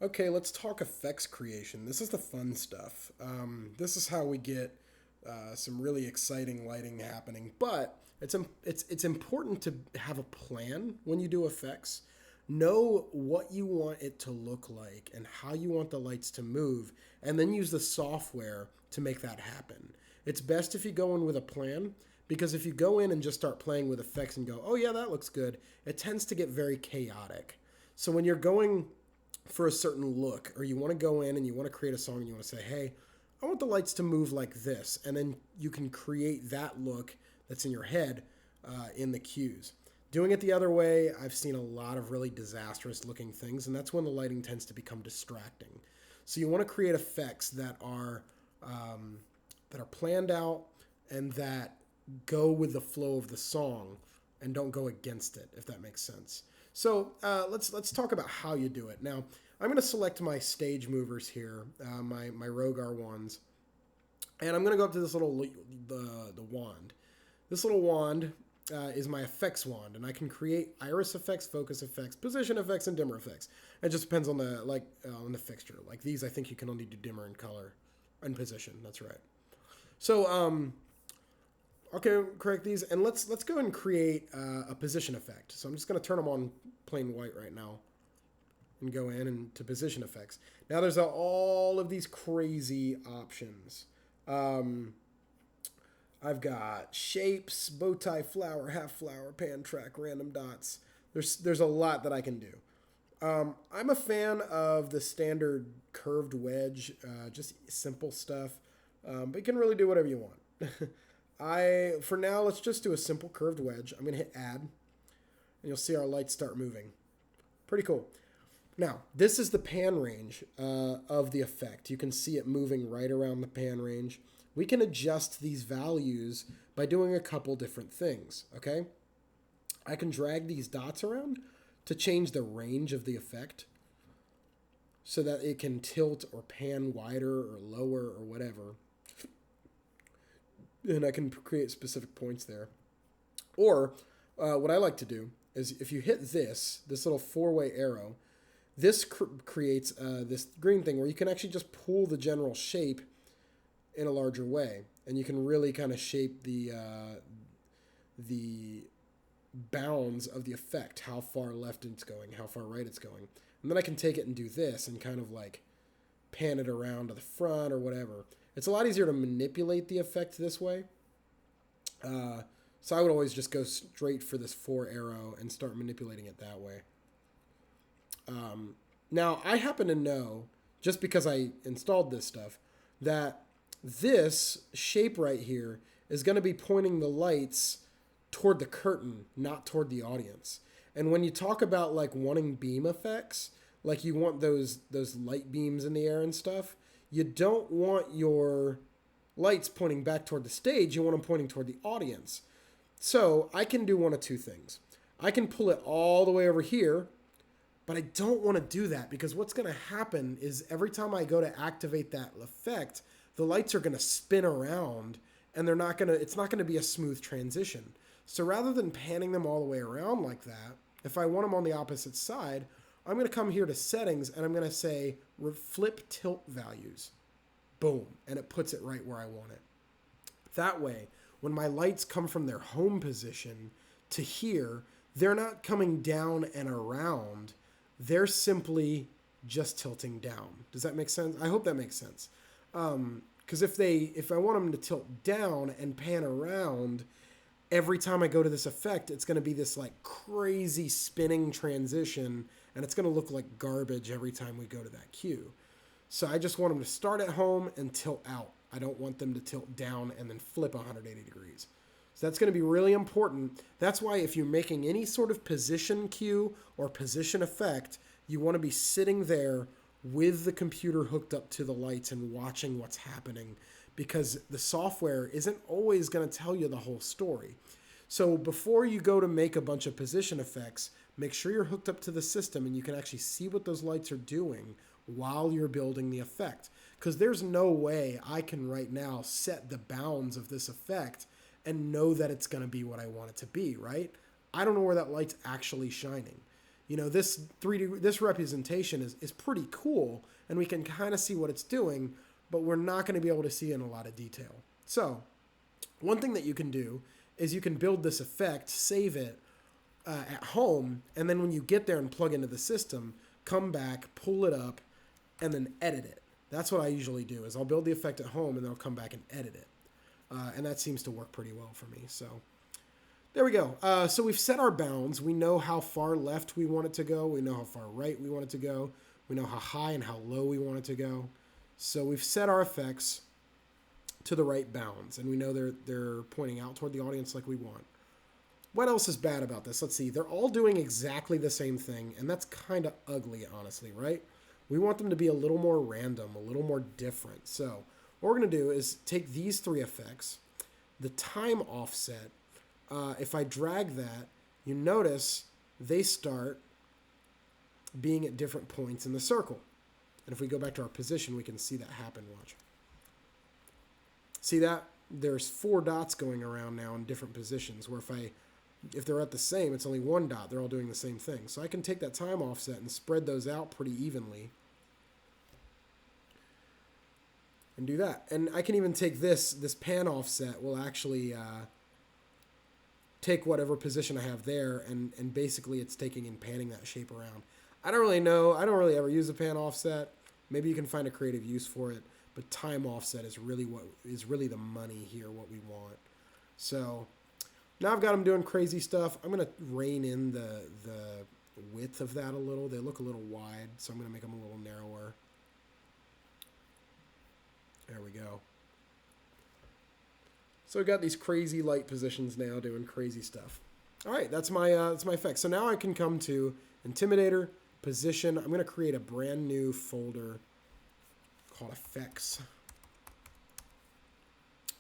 Okay, let's talk effects creation. This is the fun stuff. This is how we get some really exciting lighting happening. But it's important to have a plan when you do effects. Know what you want it to look like and how you want the lights to move, and then use the software to make that happen. It's best if you go in with a plan because if you go in and just start playing with effects and go, oh yeah, that looks good, it tends to get very chaotic. So when you're going for a certain look, or you want to go in and you want to create a song and you want to say, hey, I want the lights to move like this. And then you can create that look that's in your head in the cues. Doing it the other way, I've seen a lot of really disastrous looking things, and that's when the lighting tends to become distracting. So you want to create effects that are planned out and that go with the flow of the song and don't go against it, if that makes sense. So let's talk about how you do it. Now, I'm going to select my stage movers here, my Rogar ones, and I'm going to go up to this little the wand. This little wand is my effects wand, and I can create iris effects, focus effects, position effects, and dimmer effects. It just depends on the on the fixture. Like these, I think you can only do dimmer and color and position. That's right. So okay, correct these, and let's go and create a position effect. So I'm just going to turn them on plain white right now, and go in and to position effects. Now there's all of these crazy options. Um, I've got shapes, bow tie, flower, half flower, pan track, random dots. There's a lot that I can do. I'm a fan of the standard curved wedge, just simple stuff, but you can really do whatever you want. For now, let's just do a simple curved wedge. I'm gonna hit add, and you'll see our lights start moving. Pretty cool. Now, this is the pan range of the effect. You can see it moving right around the pan range. We can adjust these values by doing a couple different things, okay? I can drag these dots around to change the range of the effect so that it can tilt or pan wider or lower or whatever. And I can create specific points there. Or what I like to do is if you hit this little four-way arrow, this creates this green thing where you can actually just pull the general shape in a larger way, and you can really kind of shape the bounds of the effect, how far left it's going, how far right it's going. And then I can take it and do this and kind of like pan it around to the front or whatever. It's a lot easier to manipulate the effect this way. So I would always just go straight for this four arrow and start manipulating it that way. Now, I happen to know, just because I installed this stuff, that this shape right here is going to be pointing the lights toward the curtain, not toward the audience. And when you talk about like wanting beam effects, like you want those light beams in the air and stuff, you don't want your lights pointing back toward the stage. You want them pointing toward the audience. So I can do one of two things. I can pull it all the way over here, but I don't want to do that because what's going to happen is every time I go to activate that effect, the lights are going to spin around and it's not going to be a smooth transition. So rather than panning them all the way around like that, if I want them on the opposite side, I'm going to come here to settings and I'm going to say flip tilt values. Boom. And it puts it right where I want it. That way, when my lights come from their home position to here, they're not coming down and around. They're simply just tilting down. Does that make sense? I hope that makes sense. Because if I want them to tilt down and pan around, every time I go to this effect, it's going to be this like crazy spinning transition, and it's going to look like garbage every time we go to that cue. So I just want them to start at home and tilt out. I don't want them to tilt down and then flip 180 degrees. So that's going to be really important. That's why if you're making any sort of position cue or position effect, you want to be sitting there with the computer hooked up to the lights and watching what's happening, because the software isn't always going to tell you the whole story. So before you go to make a bunch of position effects, make sure you're hooked up to the system and you can actually see what those lights are doing while you're building the effect. Because there's no way I can right now set the bounds of this effect and know that it's going to be what I want it to be, right? I don't know where that light's actually shining. you know, this 3D, this representation is pretty cool, and we can kind of see what it's doing, but we're not going to be able to see in a lot of detail. So one thing that you can do is you can build this effect, save it at home, and then when you get there and plug into the system, come back, pull it up, and then edit it. That's what I usually do, is I'll build the effect at home and then I'll come back and edit it. And that seems to work pretty well for me. So there we go. So we've set our bounds. We know how far left we want it to go. We know how far right we want it to go. We know how high and how low we want it to go. So we've set our effects to the right bounds, and we know they're pointing out toward the audience like we want. What else is bad about this? Let's see. They're all doing exactly the same thing, and that's kind of ugly, honestly, right? We want them to be a little more random, a little more different. So what we're going to do is take these three effects, the time offset. If I drag that, you notice they start being at different points in the circle. And if we go back to our position, we can see that happen. Watch. See that? There's 4 dots going around now in different positions, where if they're at the same, it's only 1 dot. They're all doing the same thing. So I can take that time offset and spread those out pretty evenly. And do that. And I can even take this pan offset will actually take whatever position I have there, and basically it's taking and panning that shape around. I don't really know. I don't really ever use a pan offset. Maybe you can find a creative use for it, but time offset is really the money here, what we want. So now I've got them doing crazy stuff. I'm going to rein in the width of that a little. They look a little wide, so I'm going to make them a little narrower. There we go. So we've got these crazy light positions now doing crazy stuff. All right, that's my effect. So now I can come to Intimidator, Position. I'm going to create a brand new folder called Effects.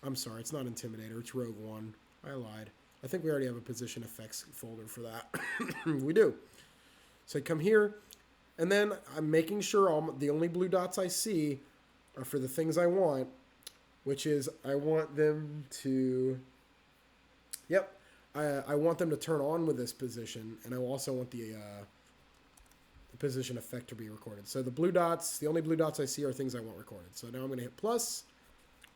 I'm sorry, it's not Intimidator, it's Rogue One. I lied. I think we already have a Position Effects folder for that. We do. So I come here, and then I'm making sure the only blue dots I see are for the things I want, which is I want them to, I want them to turn on with this position, and I also want the position effect to be recorded. So the blue dots, the only blue dots I see are things I want recorded. So now I'm going to hit plus,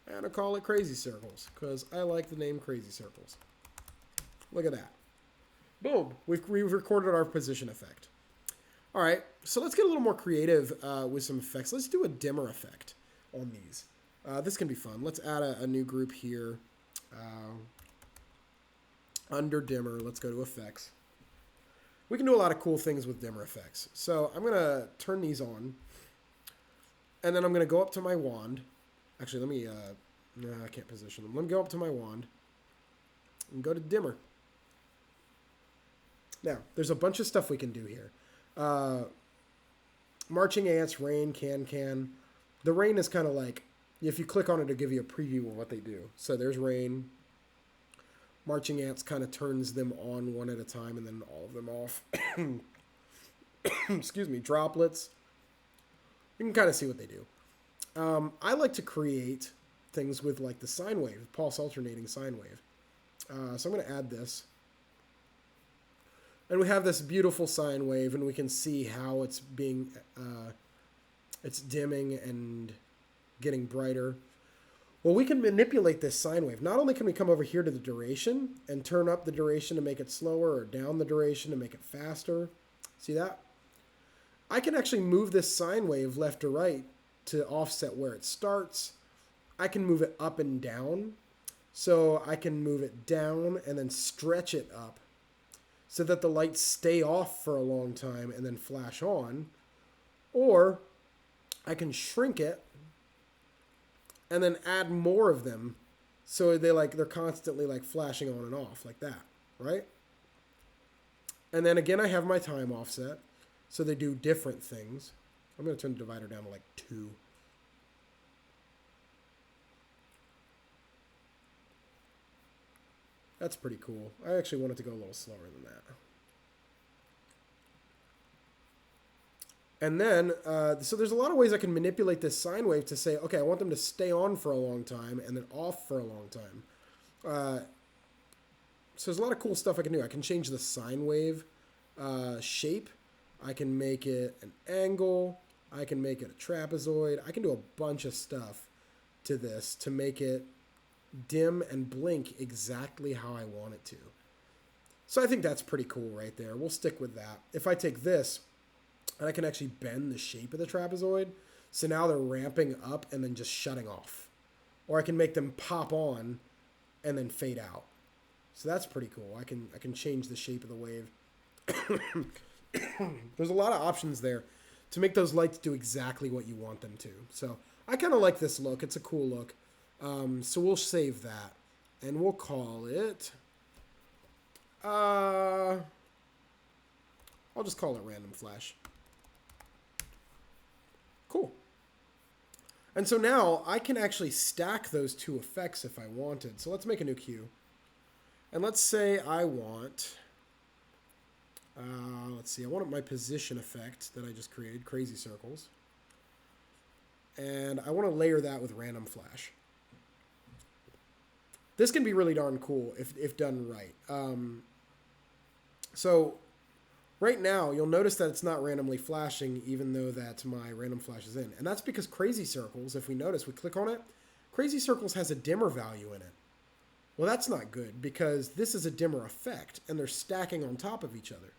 and I'll call it Crazy Circles, because I like the name Crazy Circles. Look at that. Boom. We've recorded our position effect. All right, so let's get a little more creative with some effects. Let's do a dimmer effect on these. This can be fun. Let's add a new group here. Under dimmer, let's go to effects. We can do a lot of cool things with dimmer effects. So I'm going to turn these on, and then I'm going to go up to my wand. Actually, let me, no, I can't position them. Let me go up to my wand and go to dimmer. Now, there's a bunch of stuff we can do here. Marching ants, rain, can. The rain is kind of like, if you click on it, it'll give you a preview of what they do. So there's rain. Marching ants kind of turns them on one at a time and then all of them off. Excuse me, droplets. You can kind of see what they do. I like to create things with like the sine wave, pulse alternating sine wave. So I'm going to add this. And we have this beautiful sine wave, and we can see how it's being, it's dimming and getting brighter. Well, we can manipulate this sine wave. Not only can we come over here to the duration and turn up the duration to make it slower, or down the duration to make it faster. See that? I can actually move this sine wave left to right to offset where it starts. I can move it up and down. So I can move it down and then stretch it up so that the lights stay off for a long time and then flash on. Or I can shrink it and then add more of them so they're constantly like flashing on and off like that, right? And then again, I have my time offset, so they do different things. I'm going to turn the divider down to like 2. That's pretty cool. I actually want it to go a little slower than that. And then, so there's a lot of ways I can manipulate this sine wave to say, okay, I want them to stay on for a long time and then off for a long time. So there's a lot of cool stuff I can do. I can change the sine wave shape I can make it an angle. I can make it a trapezoid. I can do a bunch of stuff to this to make it dim and blink exactly how I want it to. So I think that's pretty cool right there. We'll stick with that. If I take this, and I can actually bend the shape of the trapezoid, so now they're ramping up and then just shutting off. Or I can make them pop on and then fade out. So that's pretty cool. I can change the shape of the wave. There's a lot of options there to make those lights do exactly what you want them to. So I kind of like this look. It's a cool look. So we'll save that. And we'll call it... I'll just call it random flash. Cool. And so now I can actually stack those two effects if I wanted. So let's make a new cue. And let's say I want... let's see, I want my position effect that I just created, crazy circles. And I want to layer that with random flash. This can be really darn cool if done right. So right now, you'll notice that it's not randomly flashing even though that my random flash is in. And that's because crazy circles, if we notice, we click on it, crazy circles has a dimmer value in it. Well, that's not good because this is a dimmer effect and they're stacking on top of each other.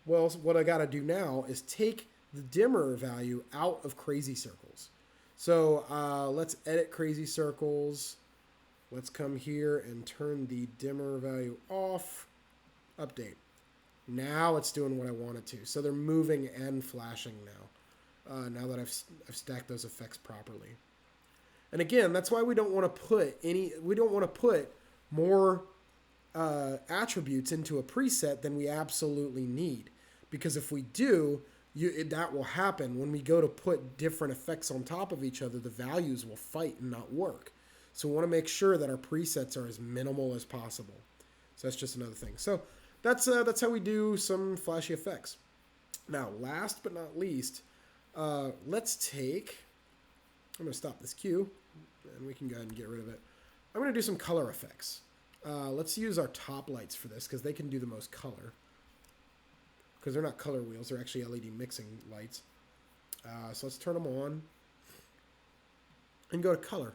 Well, what I got to do now is take the dimmer value out of crazy circles. So let's edit crazy circles. Let's come here and turn the dimmer value off. Update. Now it's doing what I want it to. So they're moving and flashing now. Now that I've stacked those effects properly. And again, that's why we don't want to put more attributes into a preset than we absolutely need. Because if we do, that will happen. When we go to put different effects on top of each other, the values will fight and not work. So we want to make sure that our presets are as minimal as possible. So that's just another thing. So that's how we do some flashy effects. Now, last but not least, let's take... I'm going to stop this cue, and we can go ahead and get rid of it. I'm going to do some color effects. Let's use our top lights for this, because they can do the most color. Because they're not color wheels, they're actually LED mixing lights. So let's turn them on, and go to color.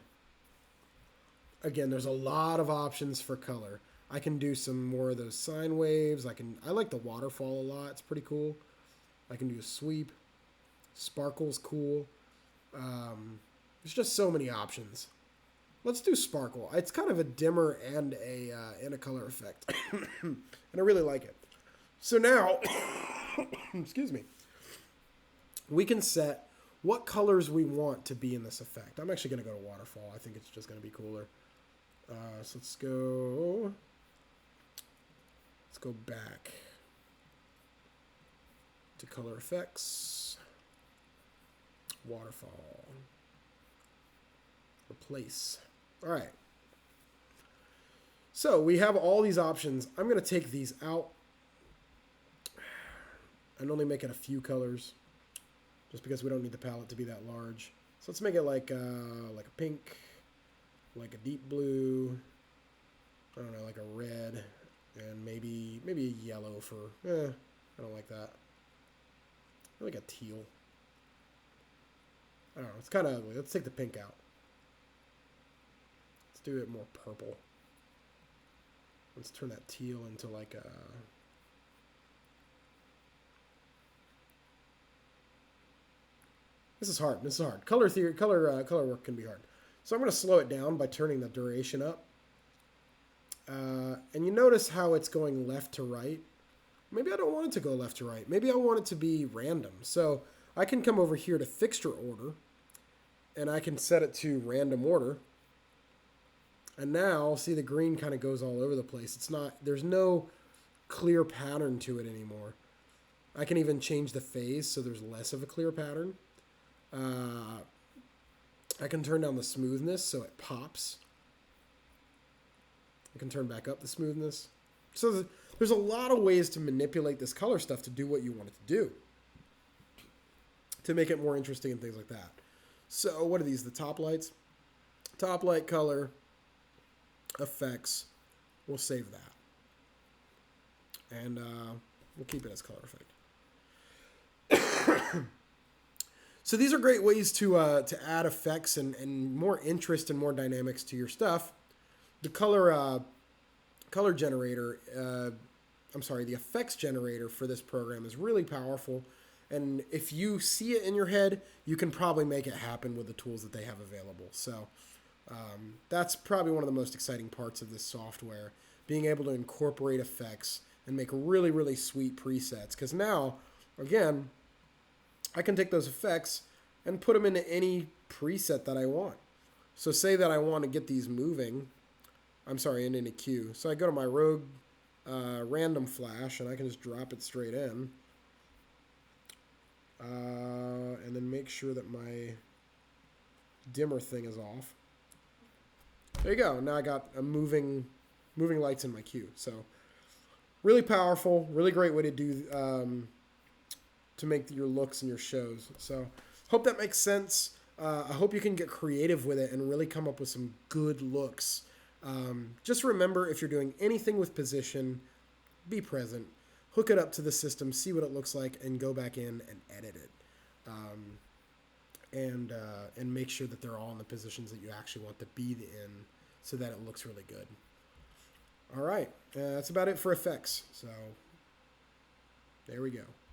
Again, there's a lot of options for color. I can do some more of those sine waves. I like the waterfall a lot. It's pretty cool. I can do a sweep. Sparkle's cool. There's just so many options. Let's do sparkle. It's kind of a dimmer and a color effect. And I really like it. So now, excuse me, we can set what colors we want to be in this effect. I'm actually going to go to waterfall. I think it's just going to be cooler. So let's go back to color effects, waterfall, replace. All right. So we have all these options. I'm going to take these out and only make it a few colors just because we don't need the palette to be that large. So let's make it like a pink, like a deep blue, I don't know, like a red, and maybe a yellow for, I don't like that. I like a teal. I don't know, it's kind of ugly. Let's take the pink out. Let's do it more purple. Let's turn that teal into like a... This is hard. Color work can be hard. So I'm going to slow it down by turning the duration up. And you notice how it's going left to right. Maybe I don't want it to go left to right. Maybe I want it to be random. So I can come over here to fixture order, and I can set it to random order. And now, see, the green kind of goes all over the place. There's no clear pattern to it anymore. I can even change the phase so there's less of a clear pattern. I can turn down the smoothness so it pops. I can turn back up the smoothness. So there's a lot of ways to manipulate this color stuff to do what you want it to do, to make it more interesting and things like that. So what are these? The top lights? Top light color, effects. We'll save that. And we'll keep it as color effect. So these are great ways to add effects and more interest and more dynamics to your stuff. The color generator, the effects generator for this program is really powerful. And if you see it in your head, you can probably make it happen with the tools that they have available. So that's probably one of the most exciting parts of this software, being able to incorporate effects and make really, really sweet presets. Because now, again, I can take those effects and put them into any preset that I want. So say that I want to get these moving, in a queue. So I go to my Rogue random flash, and I can just drop it straight in. And then make sure that my dimmer thing is off. There you go. Now I got a moving lights in my queue. So really powerful, really great way to do to make your looks and your shows. So hope that makes sense. I hope you can get creative with it and really come up with some good looks. Just remember, if you're doing anything with position, be present. Hook it up to the system, see what it looks like, and go back in and edit it. And make sure that they're all in the positions that you actually want the bead in so that it looks really good. All right, that's about it for effects. So there we go.